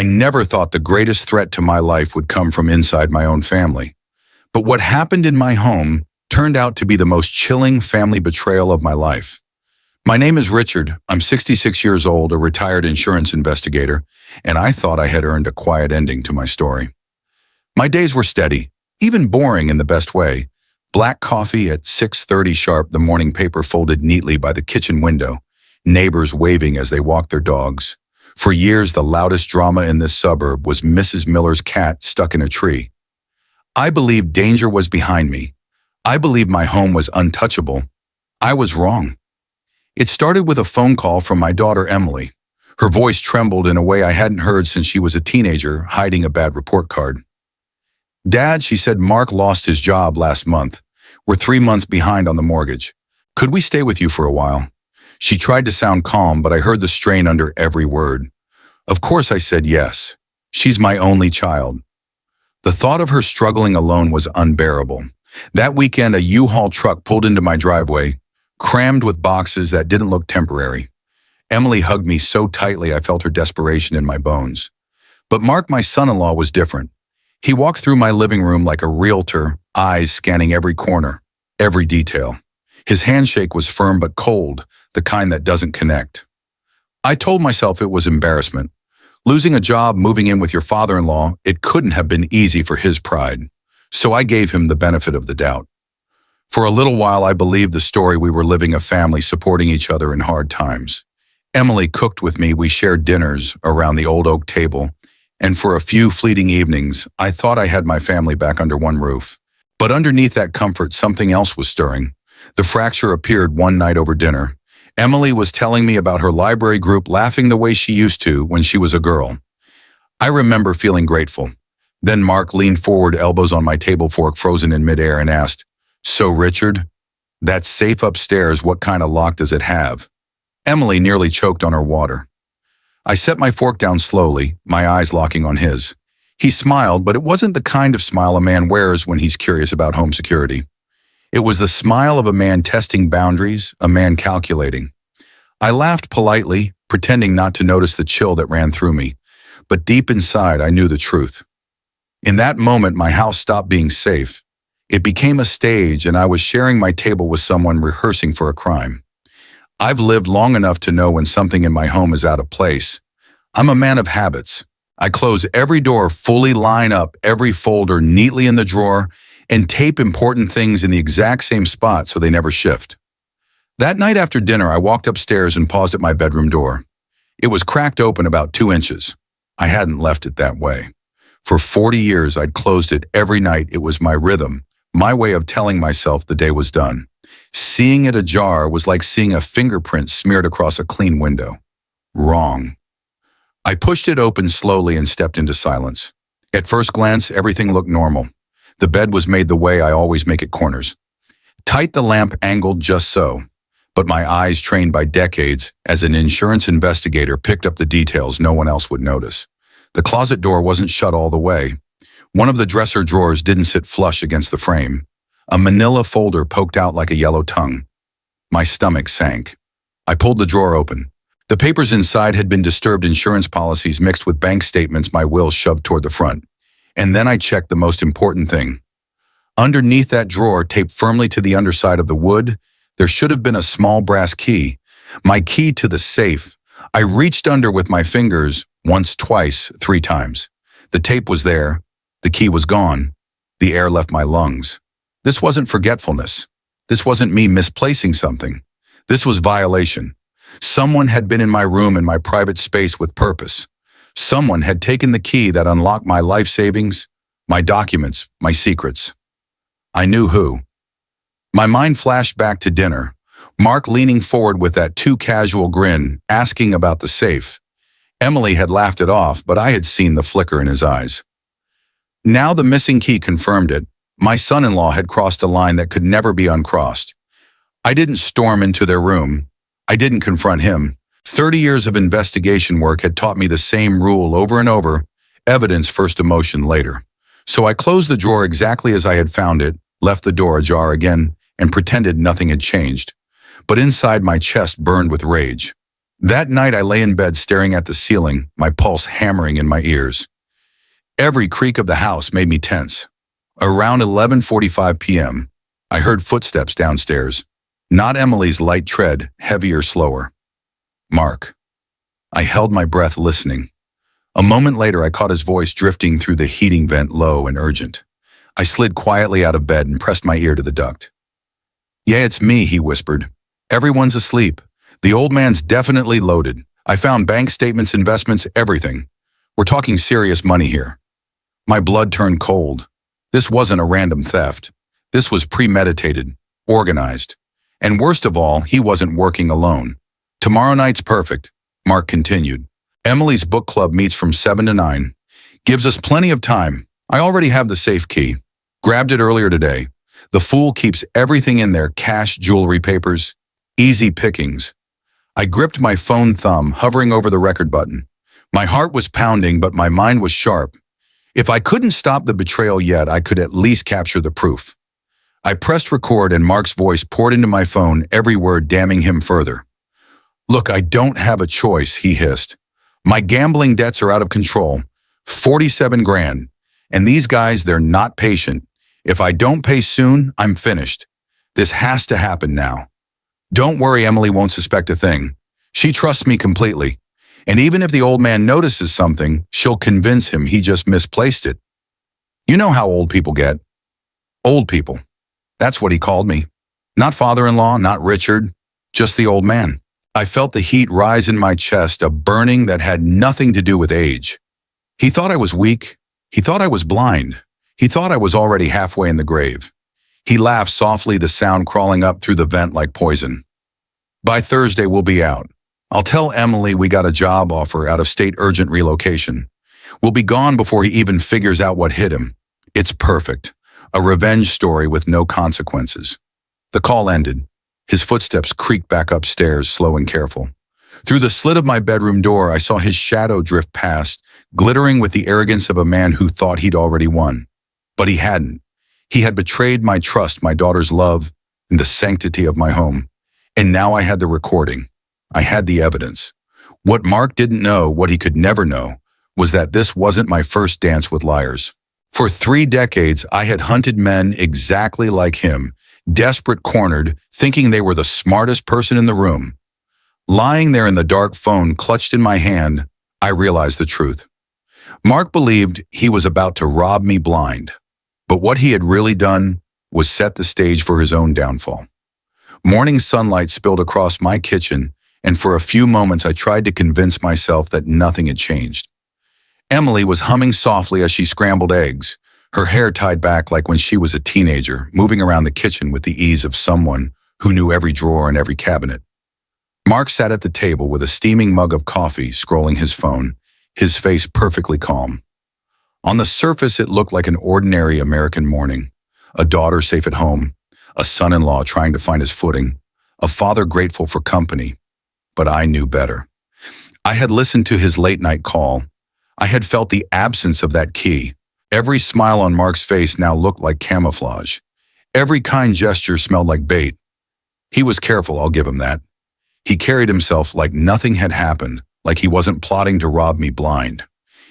I never thought the greatest threat to my life would come from inside my own family. But what happened in my home turned out to be the most chilling family betrayal of my life. My name is Richard. I'm 66 years old, a retired insurance investigator, and I thought I had earned a quiet ending to my story. My days were steady, even boring in the best way. Black coffee at 6:30 sharp, the morning paper folded neatly by the kitchen window, neighbors waving as they walked their dogs. For years, the loudest drama in this suburb was Mrs. Miller's cat stuck in a tree. I believed danger was behind me. I believed my home was untouchable. I was wrong. It started with a phone call from my daughter, Emily. Her voice trembled in a way I hadn't heard since she was a teenager, hiding a bad report card. "Dad," she said, "Mark lost his job last month. We're 3 months behind on the mortgage. Could we stay with you for a while?" She tried to sound calm, but I heard the strain under every word. Of course I said yes. She's my only child. The thought of her struggling alone was unbearable. That weekend, a U-Haul truck pulled into my driveway, crammed with boxes that didn't look temporary. Emily hugged me so tightly I felt her desperation in my bones. But Mark, my son-in-law, was different. He walked through my living room like a realtor, eyes scanning every corner, every detail. His handshake was firm but cold, the kind that doesn't connect. I told myself it was embarrassment. Losing a job, moving in with your father-in-law, it couldn't have been easy for his pride. So I gave him the benefit of the doubt. For a little while, I believed the story we were living a family supporting each other in hard times. Emily cooked with me, we shared dinners around the old oak table, and for a few fleeting evenings, I thought I had my family back under one roof. But underneath that comfort, something else was stirring. The fracture appeared one night over dinner. Emily was telling me about her library group, laughing the way she used to when she was a girl. I remember feeling grateful. Then Mark leaned forward, elbows on my table fork frozen in midair, and asked, "So Richard, that safe upstairs, what kind of lock does it have?" Emily nearly choked on her water. I set my fork down slowly, my eyes locking on his. He smiled, but it wasn't the kind of smile a man wears when he's curious about home security. It was the smile of a man testing boundaries, a man calculating. I laughed politely, pretending not to notice the chill that ran through me, but deep inside I knew the truth. In that moment, my house stopped being safe. It became a stage, and I was sharing my table with someone rehearsing for a crime. I've lived long enough to know when something in my home is out of place. I'm a man of habits. I close every door, fully line up every folder neatly in the drawer, and tape important things in the exact same spot so they never shift. That night after dinner, I walked upstairs and paused at my bedroom door. It was cracked open about 2 inches. I hadn't left it that way. For 40 years, I'd closed it every night. It was my rhythm, my way of telling myself the day was done. Seeing it ajar was like seeing a fingerprint smeared across a clean window. Wrong. I pushed it open slowly and stepped into silence. At first glance, everything looked normal. The bed was made the way I always make at corners. Tight, the lamp angled just so. But my eyes, trained by decades as an insurance investigator, picked up the details no one else would notice. The closet door wasn't shut all the way. One of the dresser drawers didn't sit flush against the frame. A manila folder poked out like a yellow tongue. My stomach sank. I pulled the drawer open. The papers inside had been disturbed insurance policies mixed with bank statements, my will shoved toward the front. And then I checked the most important thing. Underneath that drawer, taped firmly to the underside of the wood, there should have been a small brass key. My key to the safe. I reached under with my fingers, once, twice, 3 times. The tape was there. The key was gone. The air left my lungs. This wasn't forgetfulness. This wasn't me misplacing something. This was violation. Someone had been in my room, in my private space, with purpose. Someone had taken the key that unlocked my life savings, my documents, my secrets. I knew who. My mind flashed back to dinner. Mark leaning forward with that too casual grin, asking about the safe. Emily had laughed it off, but I had seen the flicker in his eyes. Now the missing key confirmed it. My son-in-law had crossed a line that could never be uncrossed. I didn't storm into their room. I didn't confront him. 30 years of investigation work had taught me the same rule over and over: evidence first, emotion later. So I closed the drawer exactly as I had found it, left the door ajar again, and pretended nothing had changed. But inside, my chest burned with rage. That night I lay in bed staring at the ceiling, my pulse hammering in my ears. Every creak of the house made me tense. Around 11:45 p.m., I heard footsteps downstairs. Not Emily's light tread, heavier, slower. Mark. I held my breath listening. A moment later I caught his voice drifting through the heating vent, low and urgent. I slid quietly out of bed and pressed my ear to the duct. "Yeah, it's me," he whispered. "Everyone's asleep. The old man's definitely loaded. I found bank statements, investments, everything. We're talking serious money here." My blood turned cold. This wasn't a random theft. This was premeditated, organized. And worst of all, he wasn't working alone. "Tomorrow night's perfect," Mark continued. "Emily's book club meets from 7 to 9. Gives us plenty of time. I already have the safe key. Grabbed it earlier today. The fool keeps everything in there: cash, jewelry, papers. Easy pickings." I gripped my phone thumb, hovering over the record button. My heart was pounding, but my mind was sharp. If I couldn't stop the betrayal yet, I could at least capture the proof. I pressed record and Mark's voice poured into my phone, every word damning him further. "Look, I don't have a choice," he hissed. "My gambling debts are out of control. 47 grand. And these guys, they're not patient. If I don't pay soon, I'm finished. This has to happen now. Don't worry, Emily won't suspect a thing. She trusts me completely. And even if the old man notices something, she'll convince him he just misplaced it." You know how old people get. Old people. That's what he called me. Not father-in-law, not Richard, just the old man. I felt the heat rise in my chest, a burning that had nothing to do with age. He thought I was weak. He thought I was blind. He thought I was already halfway in the grave. He laughed softly, the sound crawling up through the vent like poison. "By Thursday, we'll be out. I'll tell Emily we got a job offer, out of state, urgent relocation. We'll be gone before he even figures out what hit him. It's perfect. A revenge story with no consequences." The call ended. His footsteps creaked back upstairs, slow and careful. Through the slit of my bedroom door, I saw his shadow drift past, glittering with the arrogance of a man who thought he'd already won. But he hadn't. He had betrayed my trust, my daughter's love, and the sanctity of my home. And now I had the recording. I had the evidence. What Mark didn't know, what he could never know, was that this wasn't my first dance with liars. For 3 decades, I had hunted men exactly like him, desperate, cornered, thinking they were the smartest person in the room. Lying there in the dark, phone clutched in my hand, I realized the truth. Mark believed he was about to rob me blind, but what he had really done was set the stage for his own downfall. Morning sunlight spilled across my kitchen, and for a few moments I tried to convince myself that nothing had changed. Emily was humming softly as she scrambled eggs, her hair tied back like when she was a teenager, moving around the kitchen with the ease of someone who knew every drawer and every cabinet. Mark sat at the table with a steaming mug of coffee, scrolling his phone, his face perfectly calm. On the surface, it looked like an ordinary American morning. A daughter safe at home, a son-in-law trying to find his footing, a father grateful for company. But I knew better. I had listened to his late-night call. I had felt the absence of that key. Every smile on Mark's face now looked like camouflage. Every kind gesture smelled like bait. He was careful, I'll give him that. He carried himself like nothing had happened, like he wasn't plotting to rob me blind.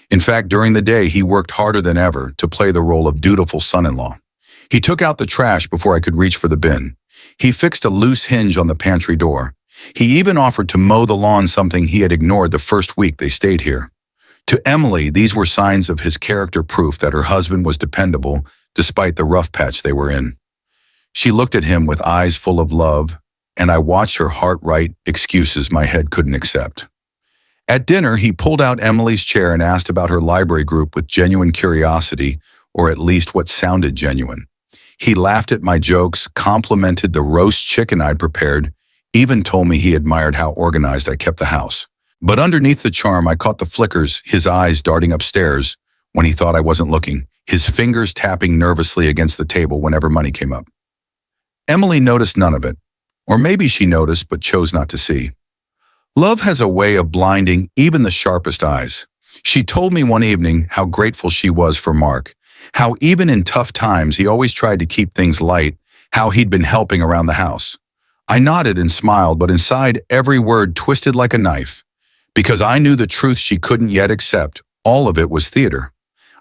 In fact, during the day, he worked harder than ever to play the role of dutiful son-in-law. He took out the trash before I could reach for the bin. He fixed a loose hinge on the pantry door. He even offered to mow the lawn, something he had ignored the first week they stayed here. To Emily, these were signs of his character, proof that her husband was dependable despite the rough patch they were in. She looked at him with eyes full of love, and I watched her heart write excuses my head couldn't accept. At dinner, he pulled out Emily's chair and asked about her library group with genuine curiosity, or at least what sounded genuine. He laughed at my jokes, complimented the roast chicken I'd prepared, even told me he admired how organized I kept the house. But underneath the charm, I caught the flickers, his eyes darting upstairs when he thought I wasn't looking, his fingers tapping nervously against the table whenever money came up. Emily noticed none of it, or maybe she noticed but chose not to see. Love has a way of blinding even the sharpest eyes. She told me one evening how grateful she was for Mark, how even in tough times he always tried to keep things light, how he'd been helping around the house. I nodded and smiled, but inside every word twisted like a knife. Because I knew the truth she couldn't yet accept, all of it was theater.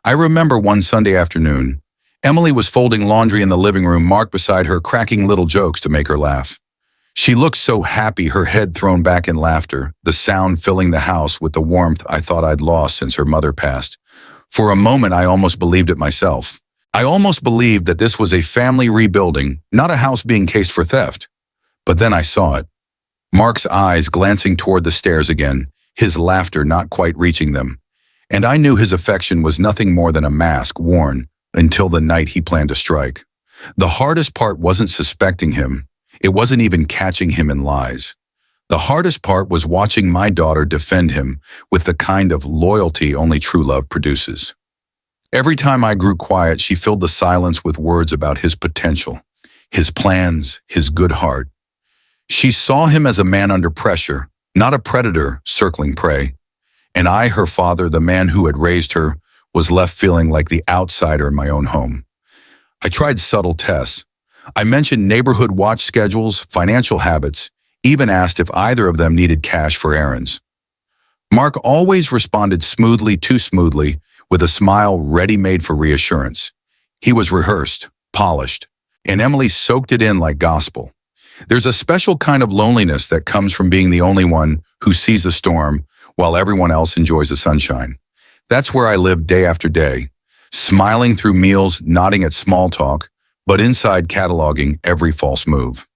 I remember one Sunday afternoon, Emily was folding laundry in the living room, Mark beside her cracking little jokes to make her laugh. She looked so happy, her head thrown back in laughter, the sound filling the house with the warmth I thought I'd lost since her mother passed. For a moment, I almost believed it myself. I almost believed that this was a family rebuilding, not a house being cased for theft. But then I saw it. Mark's eyes glancing toward the stairs again, his laughter not quite reaching them. And I knew his affection was nothing more than a mask worn until the night he planned to strike. The hardest part wasn't suspecting him. It wasn't even catching him in lies. The hardest part was watching my daughter defend him with the kind of loyalty only true love produces. Every time I grew quiet, she filled the silence with words about his potential, his plans, his good heart. She saw him as a man under pressure, not a predator circling prey. And I, her father, the man who had raised her, was left feeling like the outsider in my own home. I tried subtle tests. I mentioned neighborhood watch schedules, financial habits, even asked if either of them needed cash for errands. Mark always responded smoothly, too smoothly, with a smile ready-made for reassurance. He was rehearsed, polished, and Emily soaked it in like gospel. There's a special kind of loneliness that comes from being the only one who sees the storm while everyone else enjoys the sunshine. That's where I lived day after day, smiling through meals, nodding at small talk, but inside cataloging every false move.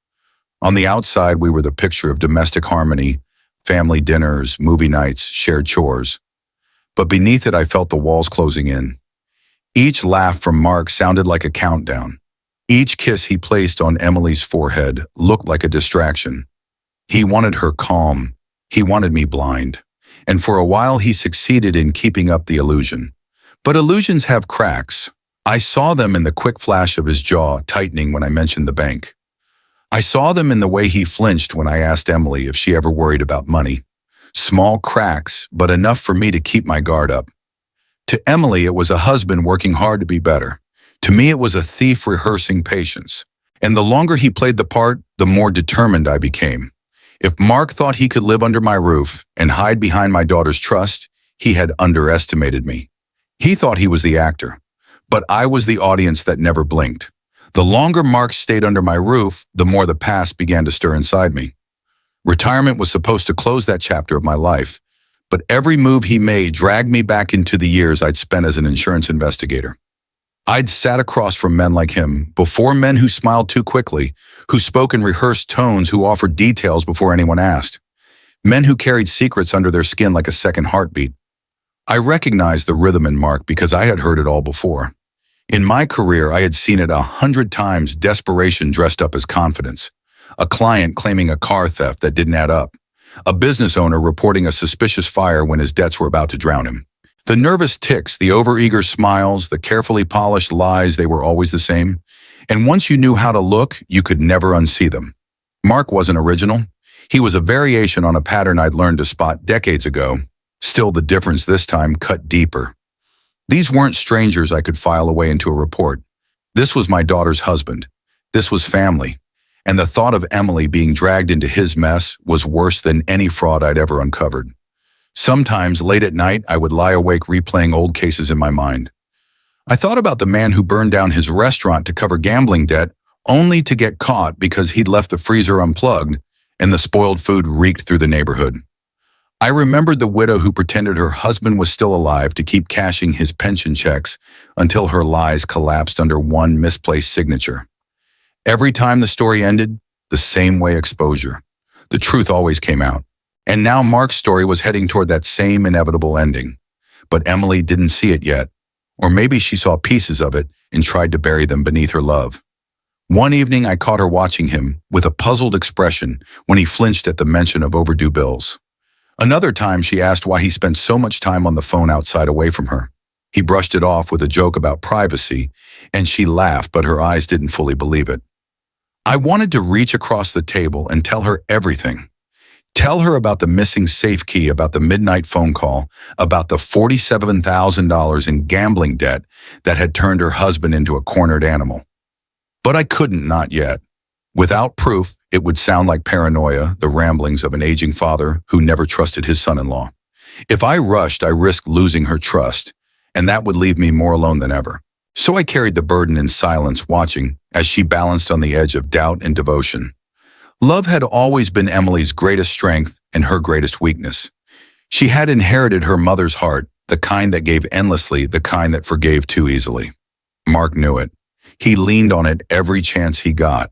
On the outside, we were the picture of domestic harmony, family dinners, movie nights, shared chores. But beneath it, I felt the walls closing in. Each laugh from Mark sounded like a countdown. Each kiss he placed on Emily's forehead looked like a distraction. He wanted her calm. He wanted me blind. And for a while, he succeeded in keeping up the illusion. But illusions have cracks. I saw them in the quick flash of his jaw tightening when I mentioned the bank. I saw them in the way he flinched when I asked Emily if she ever worried about money. Small cracks, but enough for me to keep my guard up. To Emily, it was a husband working hard to be better. To me, it was a thief rehearsing patience. And the longer he played the part, the more determined I became. If Mark thought he could live under my roof and hide behind my daughter's trust, he had underestimated me. He thought he was the actor, but I was the audience that never blinked. The longer Mark stayed under my roof, the more the past began to stir inside me. Retirement was supposed to close that chapter of my life, but every move he made dragged me back into the years I'd spent as an insurance investigator. I'd sat across from men like him, before men who smiled too quickly, who spoke in rehearsed tones, who offered details before anyone asked. Men who carried secrets under their skin like a second heartbeat. I recognized the rhythm in Mark because I had heard it all before. In my career, I had seen it 100 times, desperation dressed up as confidence. A client claiming a car theft that didn't add up. A business owner reporting a suspicious fire when his debts were about to drown him. The nervous tics, the overeager smiles, the carefully polished lies, they were always the same. And once you knew how to look, you could never unsee them. Mark wasn't original. He was a variation on a pattern I'd learned to spot decades ago. Still, the difference this time cut deeper. These weren't strangers I could file away into a report. This was my daughter's husband. This was family. And the thought of Emily being dragged into his mess was worse than any fraud I'd ever uncovered. Sometimes, late at night, I would lie awake replaying old cases in my mind. I thought about the man who burned down his restaurant to cover gambling debt, only to get caught because he'd left the freezer unplugged and the spoiled food reeked through the neighborhood. I remembered the widow who pretended her husband was still alive to keep cashing his pension checks until her lies collapsed under one misplaced signature. Every time the story ended, the same way: exposure. The truth always came out. And now Mark's story was heading toward that same inevitable ending. But Emily didn't see it yet. Or maybe she saw pieces of it and tried to bury them beneath her love. One evening, I caught her watching him with a puzzled expression when he flinched at the mention of overdue bills. Another time, she asked why he spent so much time on the phone outside away from her. He brushed it off with a joke about privacy, and she laughed, but her eyes didn't fully believe it. I wanted to reach across the table and tell her everything. Tell her about the missing safe key, about the midnight phone call, about the $47,000 in gambling debt that had turned her husband into a cornered animal. But I couldn't, not yet. Without proof, it would sound like paranoia, the ramblings of an aging father who never trusted his son-in-law. If I rushed, I risked losing her trust, and that would leave me more alone than ever. So I carried the burden in silence, watching as she balanced on the edge of doubt and devotion. Love had always been Emily's greatest strength and her greatest weakness. She had inherited her mother's heart, the kind that gave endlessly, the kind that forgave too easily. Mark knew it. He leaned on it every chance he got.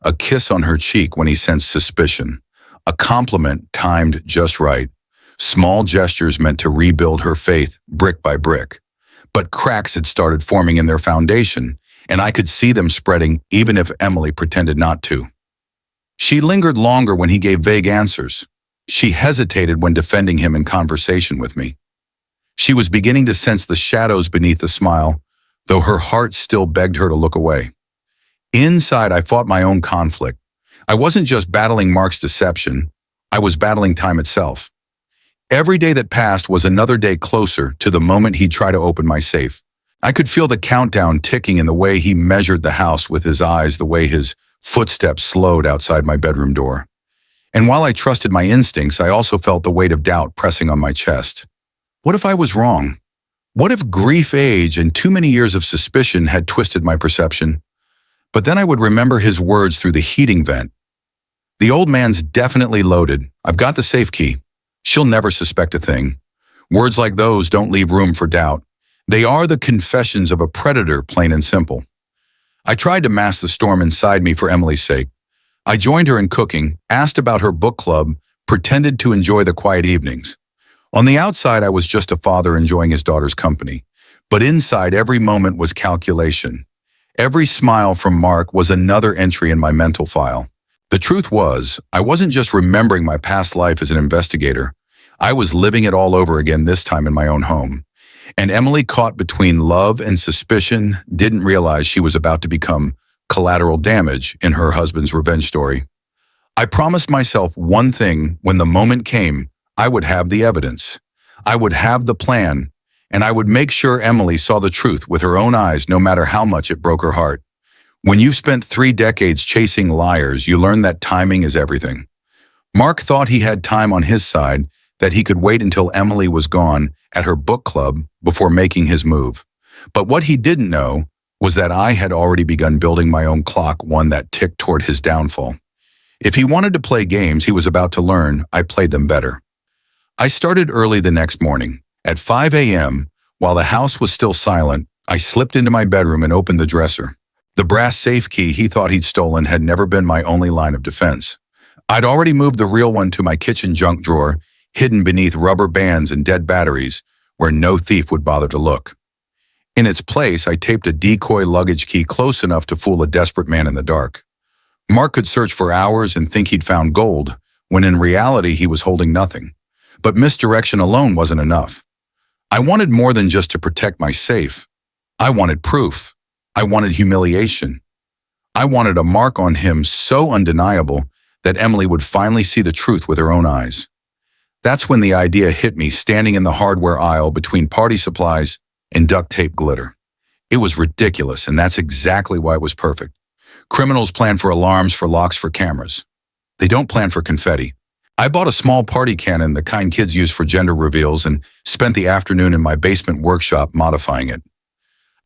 A kiss on her cheek when he sensed suspicion. A compliment timed just right. Small gestures meant to rebuild her faith brick by brick. But cracks had started forming in their foundation, and I could see them spreading even if Emily pretended not to. She lingered longer when he gave vague answers. She hesitated when defending him in conversation with me. She was beginning to sense the shadows beneath the smile, though her heart still begged her to look away. Inside, I fought my own conflict. I wasn't just battling Mark's deception, I was battling time itself. Every day that passed was another day closer to the moment he'd try to open my safe. I could feel the countdown ticking in the way he measured the house with his eyes, the way his footsteps slowed outside my bedroom door. And while I trusted my instincts, I also felt the weight of doubt pressing on my chest. What if I was wrong? What if grief, age, and too many years of suspicion had twisted my perception? But then I would remember his words through the heating vent. The old man's definitely loaded. I've got the safe key. She'll never suspect a thing. Words like those don't leave room for doubt. They are the confessions of a predator, plain and simple. I tried to mask the storm inside me for Emily's sake. I joined her in cooking, asked about her book club, pretended to enjoy the quiet evenings. On the outside, I was just a father enjoying his daughter's company. But inside, every moment was calculation. Every smile from Mark was another entry in my mental file. The truth was, I wasn't just remembering my past life as an investigator. I was living it all over again, this time in my own home. And Emily, caught between love and suspicion, didn't realize she was about to become collateral damage in her husband's revenge story. I promised myself one thing: when the moment came, I would have the evidence. I would have the plan, and I would make sure Emily saw the truth with her own eyes, no matter how much it broke her heart. When you've spent 3 decades chasing liars, you learn that timing is everything. Mark thought he had time on his side, that he could wait until Emily was gone at her book club before making his move. But what he didn't know was that I had already begun building my own clock, one that ticked toward his downfall. If he wanted to play games he was about to learn, I played them better. I started early the next morning. At 5 a.m., while the house was still silent, I slipped into my bedroom and opened the dresser. The brass safe key he thought he'd stolen had never been my only line of defense. I'd already moved the real one to my kitchen junk drawer, hidden beneath rubber bands and dead batteries, where no thief would bother to look. In its place, I taped a decoy luggage key close enough to fool a desperate man in the dark. Mark could search for hours and think he'd found gold, when in reality he was holding nothing. But misdirection alone wasn't enough. I wanted more than just to protect my safe. I wanted proof. I wanted humiliation. I wanted a mark on him so undeniable that Emily would finally see the truth with her own eyes. That's when the idea hit me, standing in the hardware aisle between party supplies and duct tape glitter. It was ridiculous, and that's exactly why it was perfect. Criminals plan for alarms, for locks, for cameras. They don't plan for confetti. I bought a small party cannon, the kind kids use for gender reveals, and spent the afternoon in my basement workshop modifying it.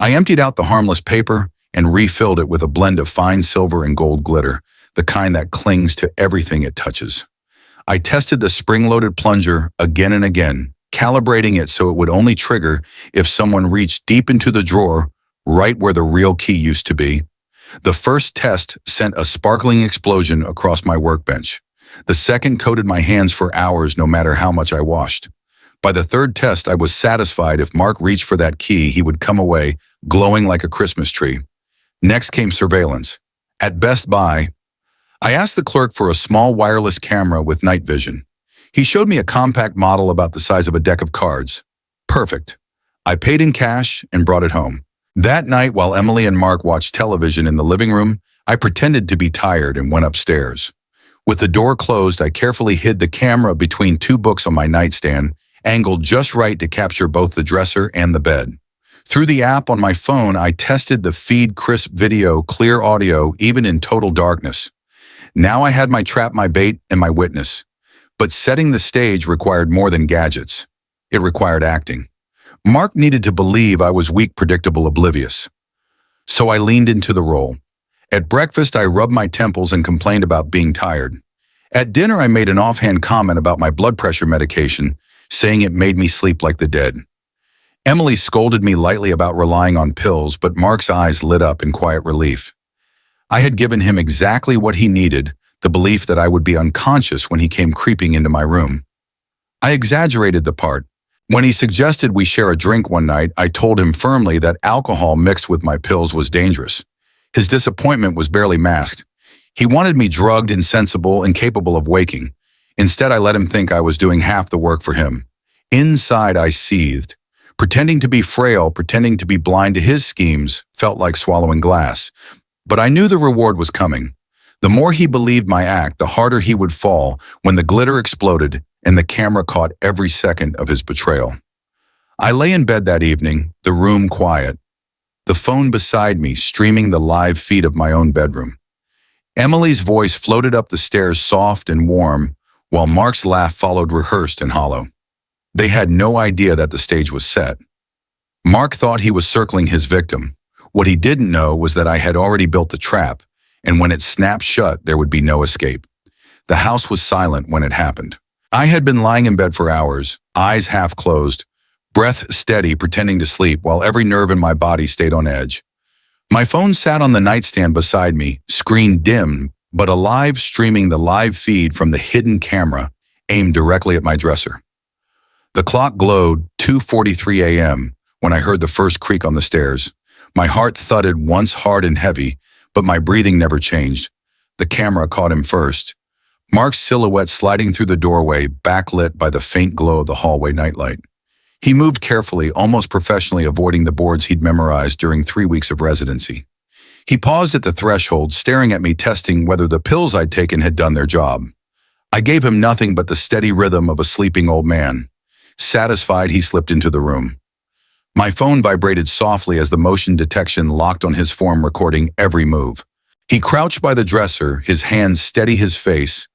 I emptied out the harmless paper and refilled it with a blend of fine silver and gold glitter, the kind that clings to everything it touches. I tested the spring-loaded plunger again and again, calibrating it so it would only trigger if someone reached deep into the drawer, right where the real key used to be. The first test sent a sparkling explosion across my workbench. The second coated my hands for hours, no matter how much I washed. By the third test, I was satisfied if Mark reached for that key, he would come away glowing like a Christmas tree. Next came surveillance. At Best Buy, I asked the clerk for a small wireless camera with night vision. He showed me a compact model about the size of a deck of cards. Perfect. I paid in cash and brought it home. That night, while Emily and Mark watched television in the living room, I pretended to be tired and went upstairs. With the door closed, I carefully hid the camera between 2 books on my nightstand, angled just right to capture both the dresser and the bed. Through the app on my phone, I tested the feed: crisp video, clear audio, even in total darkness. Now I had my trap, my bait, and my witness. But setting the stage required more than gadgets. It required acting. Mark needed to believe I was weak, predictable, oblivious. So I leaned into the role. At breakfast, I rubbed my temples and complained about being tired. At dinner, I made an offhand comment about my blood pressure medication, saying it made me sleep like the dead. Emily scolded me lightly about relying on pills, but Mark's eyes lit up in quiet relief. I had given him exactly what he needed, the belief that I would be unconscious when he came creeping into my room. I exaggerated the part. When he suggested we share a drink one night, I told him firmly that alcohol mixed with my pills was dangerous. His disappointment was barely masked. He wanted me drugged, insensible, incapable of waking. Instead, I let him think I was doing half the work for him. Inside, I seethed. Pretending to be frail, pretending to be blind to his schemes, felt like swallowing glass. But I knew the reward was coming. The more he believed my act, the harder he would fall when the glitter exploded and the camera caught every second of his betrayal. I lay in bed that evening, the room quiet. The phone beside me streaming the live feed of my own bedroom. Emily's voice floated up the stairs soft and warm, while Mark's laugh followed rehearsed and hollow. They had no idea that the stage was set. Mark thought he was circling his victim. What he didn't know was that I had already built the trap, and when it snapped shut, there would be no escape. The house was silent when it happened. I had been lying in bed for hours, eyes half closed, breath steady, pretending to sleep, while every nerve in my body stayed on edge. My phone sat on the nightstand beside me, screen dim, but alive, streaming the live feed from the hidden camera aimed directly at my dresser. The clock glowed 2:43 a.m. when I heard the first creak on the stairs. My heart thudded once hard and heavy, but my breathing never changed. The camera caught him first. Mark's silhouette sliding through the doorway, backlit by the faint glow of the hallway nightlight. He moved carefully, almost professionally, avoiding the boards he'd memorized during 3 weeks of residency. He paused at the threshold, staring at me, testing whether the pills I'd taken had done their job. I gave him nothing but the steady rhythm of a sleeping old man. Satisfied, he slipped into the room. My phone vibrated softly as the motion detection locked on his form, recording every move. He crouched by the dresser, his hands steady his face,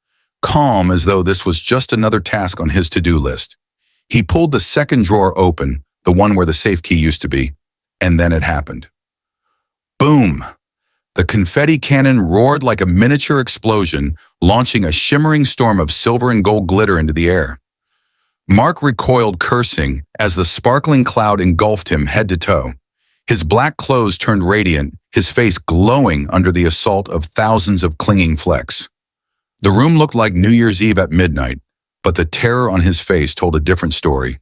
calm as though this was just another task on his to-do list. He pulled the second drawer open, the one where the safe key used to be, and then it happened. Boom! The confetti cannon roared like a miniature explosion, launching a shimmering storm of silver and gold glitter into the air. Mark recoiled, cursing, as the sparkling cloud engulfed him head to toe. His black clothes turned radiant, his face glowing under the assault of thousands of clinging flecks. The room looked like New Year's Eve at midnight, but the terror on his face told a different story.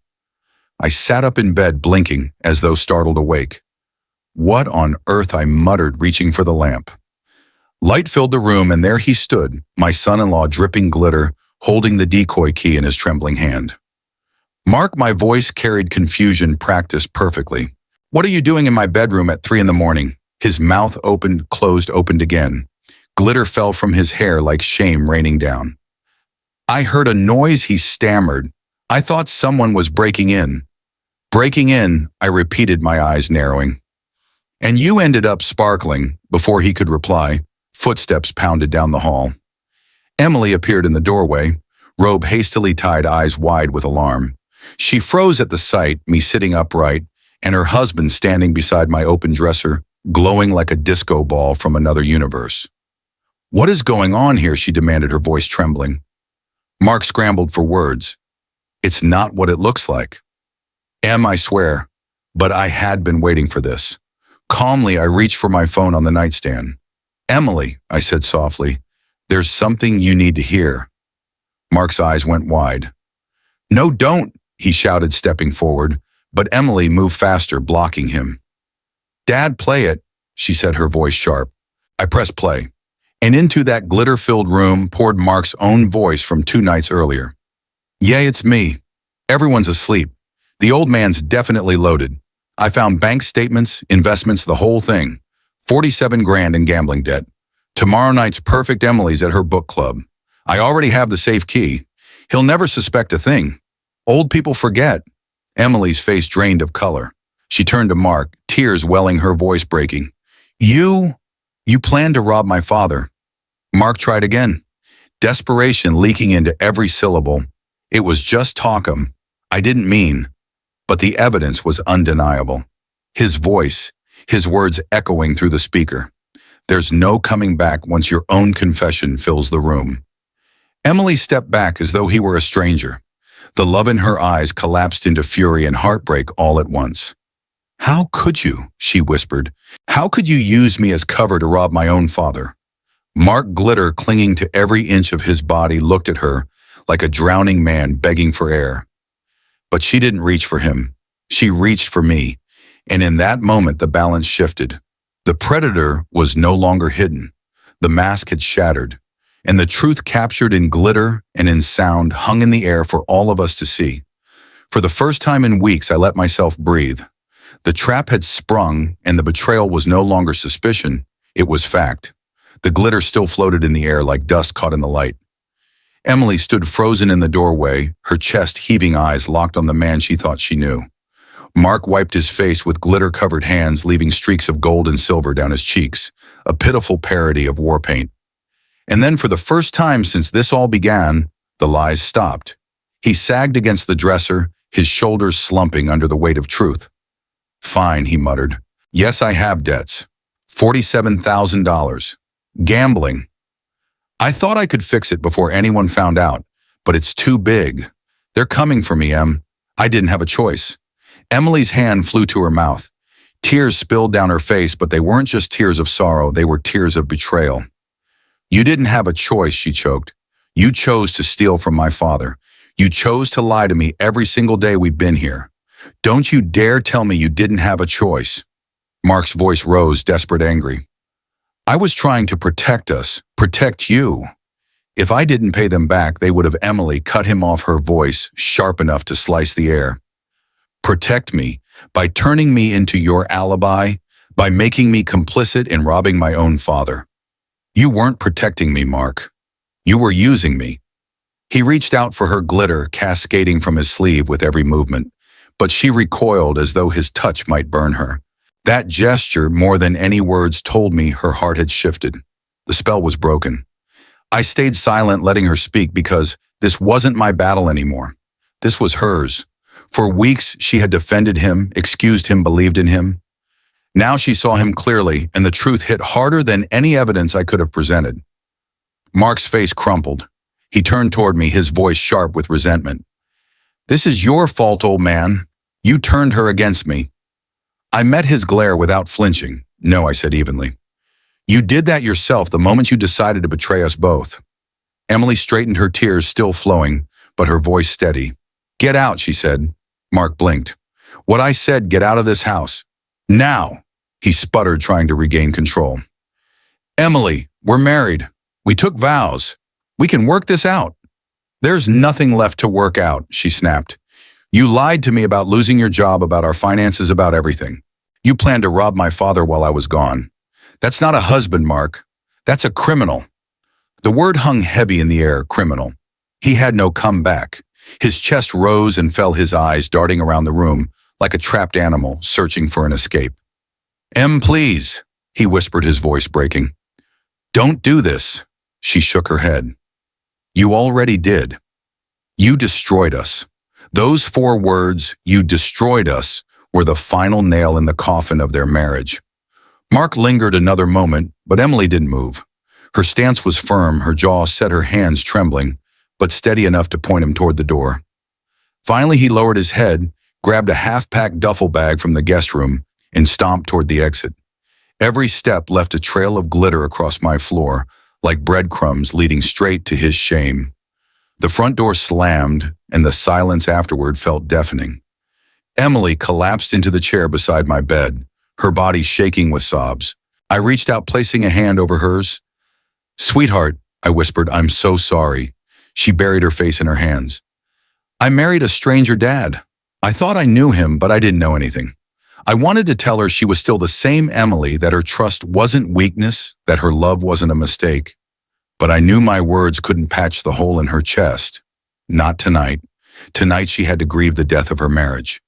I sat up in bed, blinking, as though startled awake. What on earth, I muttered, reaching for the lamp. Light filled the room, and there he stood, my son-in-law, dripping glitter, holding the decoy key in his trembling hand. Mark, my voice carried confusion practiced perfectly. What are you doing in my bedroom at 3 a.m? His mouth opened, closed, opened again. Glitter fell from his hair like shame raining down. I heard a noise, he stammered. I thought someone was breaking in. Breaking in, I repeated, my eyes narrowing. And you ended up sparkling. Before he could reply, footsteps pounded down the hall. Emily appeared in the doorway, robe hastily tied, eyes wide with alarm. She froze at the sight, me sitting upright, and her husband standing beside my open dresser, glowing like a disco ball from another universe. What is going on here? She demanded, her voice trembling. Mark scrambled for words. It's not what it looks like. I swear, but I had been waiting for this. Calmly, I reached for my phone on the nightstand. Emily, I said softly, there's something you need to hear. Mark's eyes went wide. No, don't, he shouted, stepping forward, but Emily moved faster, blocking him. Dad, play it, she said, her voice sharp. I pressed play, and into that glitter-filled room poured Mark's own voice from 2 nights earlier. Yeah, it's me. Everyone's asleep. The old man's definitely loaded. I found bank statements, investments, the whole thing. 47 grand in gambling debt. Tomorrow night's perfect. Emily's at her book club. I already have the safe key. He'll never suspect a thing. Old people forget. Emily's face drained of color. She turned to Mark, tears welling, her voice breaking. You plan to rob my father. Mark tried again, desperation leaking into every syllable. It was just talk. I didn't mean, but the evidence was undeniable. His voice, his words echoing through the speaker. There's no coming back once your own confession fills the room. Emily stepped back as though he were a stranger. The love in her eyes collapsed into fury and heartbreak all at once. How could you, she whispered. How could you use me as cover to rob my own father? Mark Glitter, clinging to every inch of his body, looked at her like a drowning man begging for air. But she didn't reach for him. She reached for me, and in that moment the balance shifted. The predator was no longer hidden. The mask had shattered, and the truth captured in glitter and in sound hung in the air for all of us to see. For the first time in weeks, I let myself breathe. The trap had sprung, and the betrayal was no longer suspicion, it was fact. The glitter still floated in the air like dust caught in the light. Emily stood frozen in the doorway, her chest heaving, eyes locked on the man she thought she knew. Mark wiped his face with glitter-covered hands, leaving streaks of gold and silver down his cheeks, a pitiful parody of war paint. And then, for the first time since this all began, the lies stopped. He sagged against the dresser, his shoulders slumping under the weight of truth. Fine, he muttered. Yes, I have debts. $47,000. Gambling. I thought I could fix it before anyone found out, but it's too big. They're coming for me, Em. I didn't have a choice. Emily's hand flew to her mouth. Tears spilled down her face, but they weren't just tears of sorrow, they were tears of betrayal. You didn't have a choice, she choked. You chose to steal from my father. You chose to lie to me every single day we've been here. Don't you dare tell me you didn't have a choice. Mark's voice rose, desperate, angry. I was trying to protect us, protect you. If I didn't pay them back, they would have. Emily cut him off, her voice sharp enough to slice the air. Protect me by turning me into your alibi, by making me complicit in robbing my own father. You weren't protecting me, Mark. You were using me. He reached out for her, glitter cascading from his sleeve with every movement, but she recoiled as though his touch might burn her. That gesture, more than any words, told me her heart had shifted. The spell was broken. I stayed silent, letting her speak, because this wasn't my battle anymore. This was hers. For weeks, she had defended him, excused him, believed in him. Now she saw him clearly, and the truth hit harder than any evidence I could have presented. Mark's face crumpled. He turned toward me, his voice sharp with resentment. This is your fault, old man. You turned her against me. I met his glare without flinching. No, I said evenly. You did that yourself the moment you decided to betray us both. Emily straightened, her tears still flowing, but her voice steady. Get out, she said. Mark blinked. What I said, get out of this house. Now, he sputtered, trying to regain control. Emily, we're married. We took vows. We can work this out. There's nothing left to work out, she snapped. You lied to me about losing your job, about our finances, about everything. You planned to rob my father while I was gone. That's not a husband, Mark. That's a criminal. The word hung heavy in the air, criminal. He had no comeback. His chest rose and fell, his eyes darting around the room like a trapped animal searching for an escape. Em, please, he whispered, his voice breaking. Don't do this. She shook her head. You already did. You destroyed us. Those 4 words, you destroyed us, were the final nail in the coffin of their marriage. Mark lingered another moment, but Emily didn't move. Her stance was firm, her jaw set, her hands trembling, but steady enough to point him toward the door. Finally, he lowered his head, grabbed a half-packed duffel bag from the guest room, and stomped toward the exit. Every step left a trail of glitter across my floor, like breadcrumbs leading straight to his shame. The front door slammed, and the silence afterward felt deafening. Emily collapsed into the chair beside my bed, her body shaking with sobs. I reached out, placing a hand over hers. Sweetheart, I whispered, I'm so sorry. She buried her face in her hands. I married a stranger dad. I thought I knew him, but I didn't know anything. I wanted to tell her she was still the same Emily, that her trust wasn't weakness, that her love wasn't a mistake. But I knew my words couldn't patch the hole in her chest. Not tonight. Tonight she had to grieve the death of her marriage.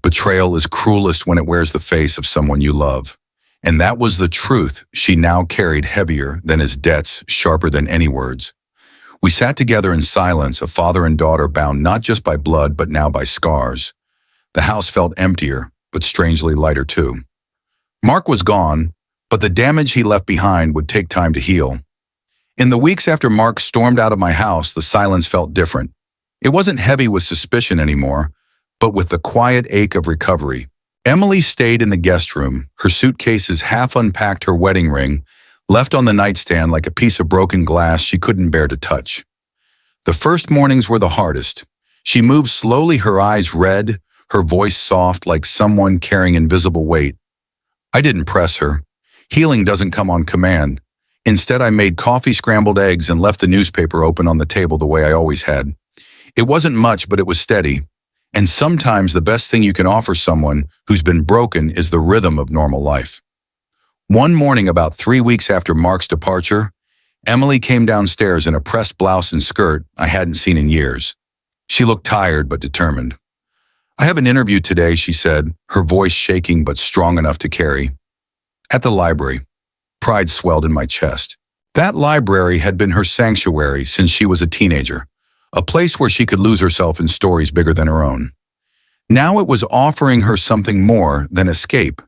Betrayal is cruelest when it wears the face of someone you love. And that was the truth she now carried, heavier than his debts, sharper than any words. We sat together in silence, a father and daughter bound not just by blood but now by scars. The house felt emptier, but strangely lighter too. Mark was gone, but the damage he left behind would take time to heal. In the weeks after Mark stormed out of my house, the silence felt different. It wasn't heavy with suspicion anymore, but with the quiet ache of recovery. Emily stayed in the guest room, her suitcases half unpacked, her wedding ring left on the nightstand like a piece of broken glass she couldn't bear to touch. The first mornings were the hardest. She moved slowly, her eyes red, her voice soft like someone carrying invisible weight. I didn't press her. Healing doesn't come on command. Instead, I made coffee, scrambled eggs, and left the newspaper open on the table the way I always had. It wasn't much, but it was steady. And sometimes the best thing you can offer someone who's been broken is the rhythm of normal life. One morning, about 3 weeks after Mark's departure, Emily came downstairs in a pressed blouse and skirt I hadn't seen in years. She looked tired but determined. "I have an interview today," she said, her voice shaking but strong enough to carry. At the library. Pride swelled in my chest. That library had been her sanctuary since she was a teenager, a place where she could lose herself in stories bigger than her own. Now it was offering her something more than escape.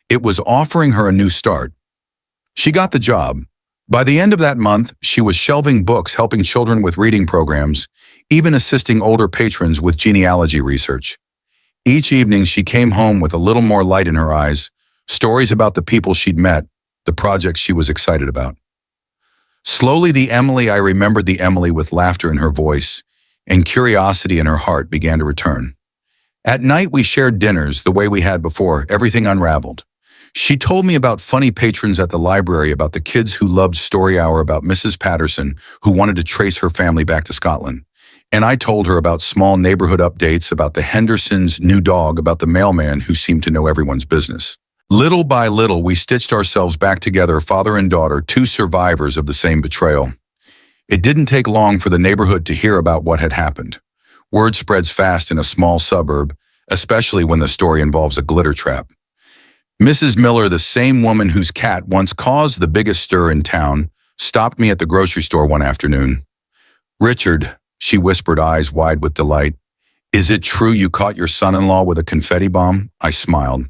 It was offering her a new start. She got the job. By the end of that month, she was shelving books, helping children with reading programs, even assisting older patrons with genealogy research. Each evening, she came home with a little more light in her eyes, stories about the people she'd met, the projects she was excited about. Slowly, the Emily I remembered, the Emily with laughter in her voice and curiosity in her heart, began to return. At night, we shared dinners the way we had before, everything unraveled. She told me about funny patrons at the library, about the kids who loved story hour, about Mrs. Patterson who wanted to trace her family back to Scotland. And I told her about small neighborhood updates, about the Hendersons' new dog, about the mailman who seemed to know everyone's business. Little by little, we stitched ourselves back together, father and daughter, two survivors of the same betrayal. It didn't take long for the neighborhood to hear about what had happened. Word spreads fast in a small suburb, especially when the story involves a glitter trap. Mrs. Miller, the same woman whose cat once caused the biggest stir in town, stopped me at the grocery store one afternoon. "Richard," she whispered, eyes wide with delight, "is it true you caught your son-in-law with a confetti bomb?" I smiled.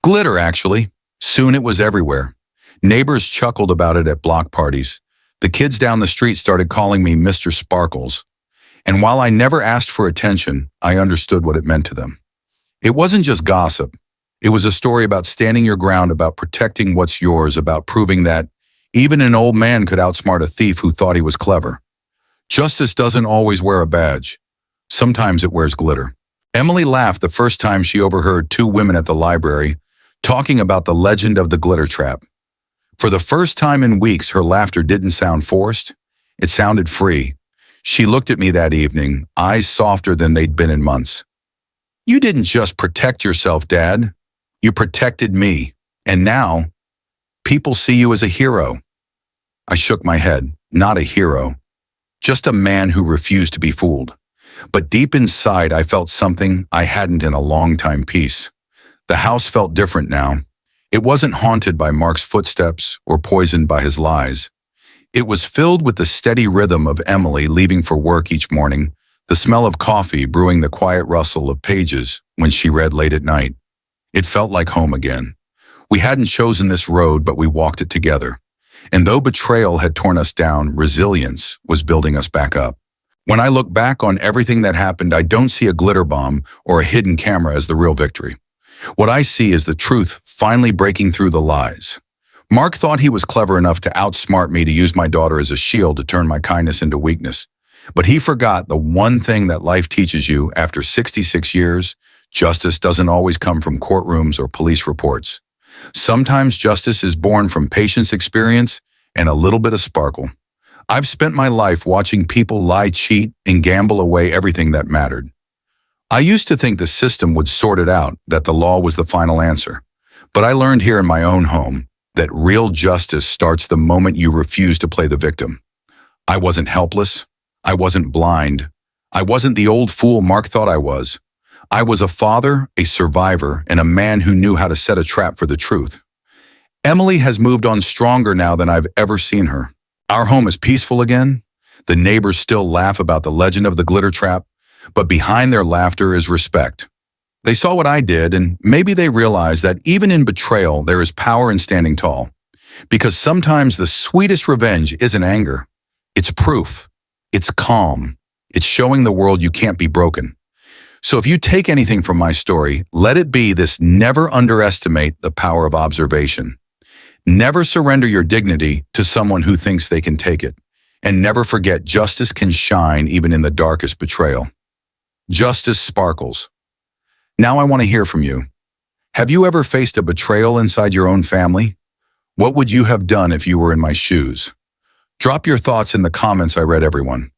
"Glitter, actually." Soon it was everywhere. Neighbors chuckled about it at block parties. The kids down the street started calling me Mr. Sparkles. And while I never asked for attention, I understood what it meant to them. It wasn't just gossip. It was a story about standing your ground, about protecting what's yours, about proving that even an old man could outsmart a thief who thought he was clever. Justice doesn't always wear a badge. Sometimes it wears glitter. Emily laughed the first time she overheard two women at the library talking about the legend of the glitter trap. For the first time in weeks, her laughter didn't sound forced. It sounded free. She looked at me that evening, eyes softer than they'd been in months. "You didn't just protect yourself, Dad. You protected me. And now, people see you as a hero." I shook my head. Not a hero. Just a man who refused to be fooled. But deep inside, I felt something I hadn't in a long time: peace. The house felt different now. It wasn't haunted by Mark's footsteps or poisoned by his lies. It was filled with the steady rhythm of Emily leaving for work each morning, the smell of coffee brewing, the quiet rustle of pages when she read late at night. It felt like home again. We hadn't chosen this road, but we walked it together. And though betrayal had torn us down, resilience was building us back up. When I look back on everything that happened, I don't see a glitter bomb or a hidden camera as the real victory. What I see is the truth finally breaking through the lies. Mark thought he was clever enough to outsmart me, to use my daughter as a shield, to turn my kindness into weakness. But he forgot the one thing that life teaches you after 66 years: justice doesn't always come from courtrooms or police reports. Sometimes justice is born from patience, experience, and a little bit of sparkle. I've spent my life watching people lie, cheat, and gamble away everything that mattered. I used to think the system would sort it out, that the law was the final answer. But I learned here in my own home that real justice starts the moment you refuse to play the victim. I wasn't helpless. I wasn't blind. I wasn't the old fool Mark thought I was. I was a father, a survivor, and a man who knew how to set a trap for the truth. Emily has moved on stronger now than I've ever seen her. Our home is peaceful again. The neighbors still laugh about the legend of the glitter trap, but behind their laughter is respect. They saw what I did, and maybe they realized that even in betrayal, there is power in standing tall. Because sometimes the sweetest revenge isn't anger. It's proof. It's calm. It's showing the world you can't be broken. So if you take anything from my story, let it be this: never underestimate the power of observation. Never surrender your dignity to someone who thinks they can take it. And never forget, justice can shine even in the darkest betrayal. Justice sparkles. Now I want to hear from you. Have you ever faced a betrayal inside your own family? What would you have done if you were in my shoes? Drop your thoughts in the comments. I read everyone.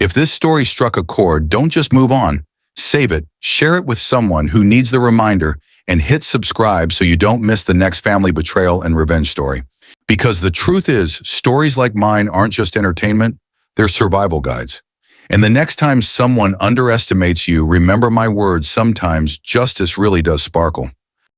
If this story struck a chord, don't just move on. Save it, share it with someone who needs the reminder, and hit subscribe so you don't miss the next family betrayal and revenge story. Because the truth is, stories like mine aren't just entertainment, they're survival guides. And the next time someone underestimates you, remember my words: sometimes justice really does sparkle.